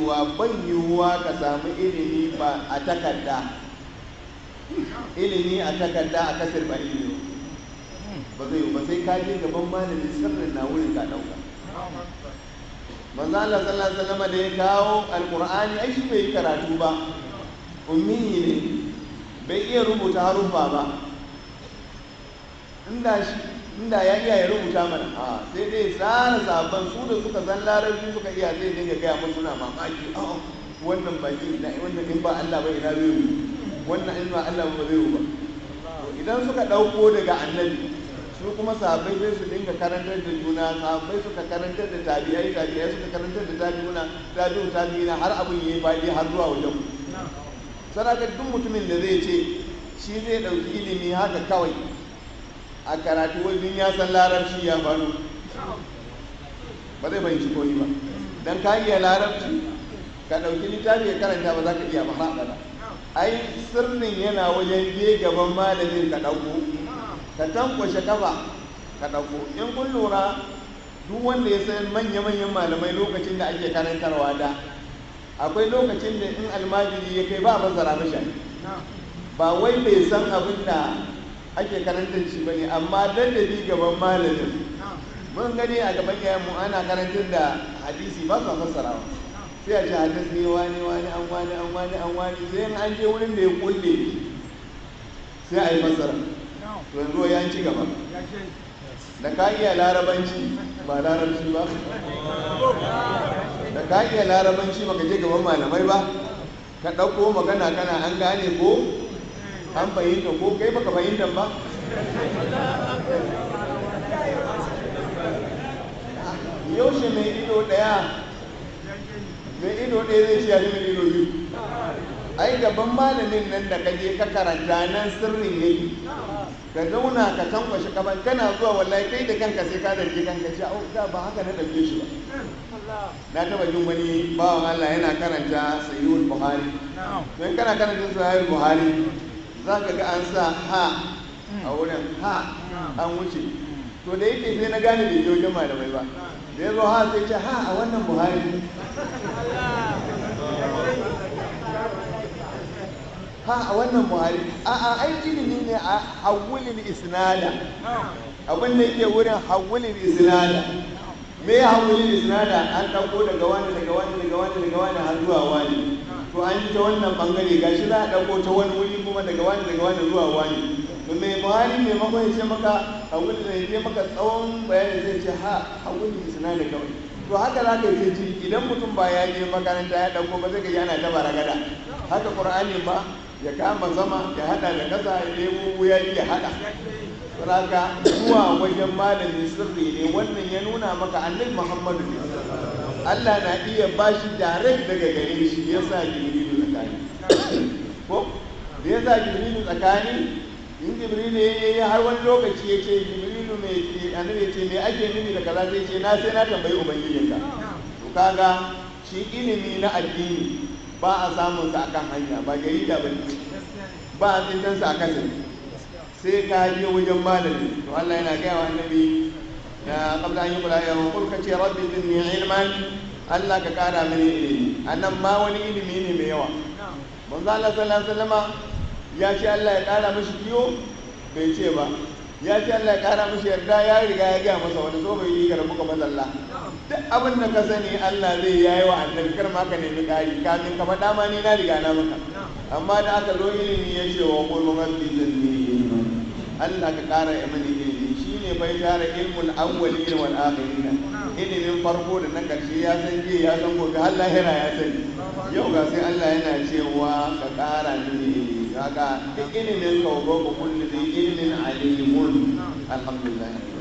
cewa ban yiwuwa ka samu ilimi ba a takarda, ilimi a takarda a kasar ba ilimi ba zai yi ba, sai ka je gaban malamin sirrin na wurin ka ɗauka. manzo Allah sallallahu alaihi wasallam da ya kawo alqur'ani ai shi bai yi karatu ba, ummi ne, bai iya rubuta haruffa ba. inda ya iya ya rubuta mana sai dai tsara sabon su da suka san larabci suka iya zai dinga gaya mun suna mamaki wannan baki ina wannan in ba Allah ba ina zai yi, wannan in ba Allah ba zai yi ba. Idan suka ɗauko daga annabi su kuma sahabbai sai su dinga karantar da juna, sahabbai suka karantar da tabi'ai, tabi'ai suka karantar da tabi'una har abin yayi faɗi har zuwa wajen saraka duk mutumin da zai ce shi zai ɗauki ilimi haka kawai a karatu wajen ya san larabci ya faru ba zai fahimci koyi ba. Dan ka iya larabci ka ɗauki littafi ya karanta ba za ka iya ba haɗa. Ai sirrin yana wajen je gaban malamin ka ɗauko, ka tankwashe kafa ka ɗauko. In kun lura duk wanda ya san manya-manyan malamai lokacin da ake karantarwa da akwai lokacin da in almajiri ya kai ba a fassara mashi, ba wai bai san abin da ake karantar shi ba ne, amma ladabi gaban malamin. Mun gani a gaban yayanmu ana karantar da hadisi ba su fassarawa, sai a ce hadisi wani an sai an je wurin da ya kulle sai a yi fassara. To yanzu ya ci gaba da ka iya larabanci ba larabci ba, da ka iya larabanci baka je gaban malamai ba, ka ɗauko magana kana an gane ko an fahimta ko kai baka fahimta ba. Yaushe mai ido ɗaya zai ce ya mai ido biyu? Ai gaban malamin nan da kaje ka karanta nan sirrin yake, ka zauna ka tankwashe kaban kana zuwa wallahi kai da kanka sai ka darje kanka ce da ba haka na ɗauke shi ba. Na taba jin wani bawan Allah yana karanta Sahihul Buhari, don kana karanta Sahihul Buhari za ka ga an sa ha a wurin ha an wuce. To da yake sai na gane bai je wajen malamai ba, da ya zo ha sai ce ha a wannan Buhari, ha a wannan Buhari. Ai ilimi ne a hawulin isnada, abin da yake wurin hawulin isnada. Me ya hawulin isnada? An ɗauko daga wani har zuwa wani. To an yi ta wannan bangare gashi za a ɗauko ta wani wuri kuma daga wani zuwa wani. To mai Buhari maimakon ya ce maka hawulin da ya maka tsawon bayani zai ce ha hawulin isnada kawai. To haka za ka yi ji idan mutum ba ya je makaranta ya ɗauko ba zai ga yana ta baragada. Haka Qur'ani ba ya kama sama ya hada da kasa ya nemo wuya ya hada. Saraka zuwa wajen malamin sirri ne, wannan ya nuna maka annabi Muhammadu ne. Allah na iya bashi direct daga gare shi, ya sa Jibrilu tsakani. Ko da ya sa Jibrilu tsakani, in Jibrilu ya har wani lokaci ya ce Jibrilu mai annabi ya ce me ake nufi da kaza, sai na tambayi ubangijinka. To kaga shi ilimi na addini ba a samun sa akan hanya, ba jarida ba ne, ba a tsintan sa a kasa, sai ka je wajen malami. To Allah yana gaya wa annabi ya qabla an yuqla ya qul ka ce rabbi zidni ilman, Allah ka kara mini ilimi. Annan ma wani ilimi ne mai yawa. Manzo Allah sallallahu alaihi wasallam ya ce Allah ya kara mishi kiyo, bai ce ba. Ya ce Allah ya kara mishi yarda, ya riga ya gaya masa wani zo bai yi karbu ka mazalla. Duk abin da ka sani Allah zai yayi wa annabi, kar ma ka nemi ƙari, kafin ka faɗa ma ni na riga na maka. Amma da aka zo ilimi ya ce wa qul rabbi zidni ilman, Allah ka ƙara ya mani ilimi. Shine bai tara ilmul awwalin wal akhirin, ilimin farko da na ƙarshe ya san je ya san gobe har lahira ya sani. Yau ga sai Allah yana cewa ka ƙara mini ilimi. Kaga duk ilimin ka wa kullu bi ilmin alimun. Alhamdulillah.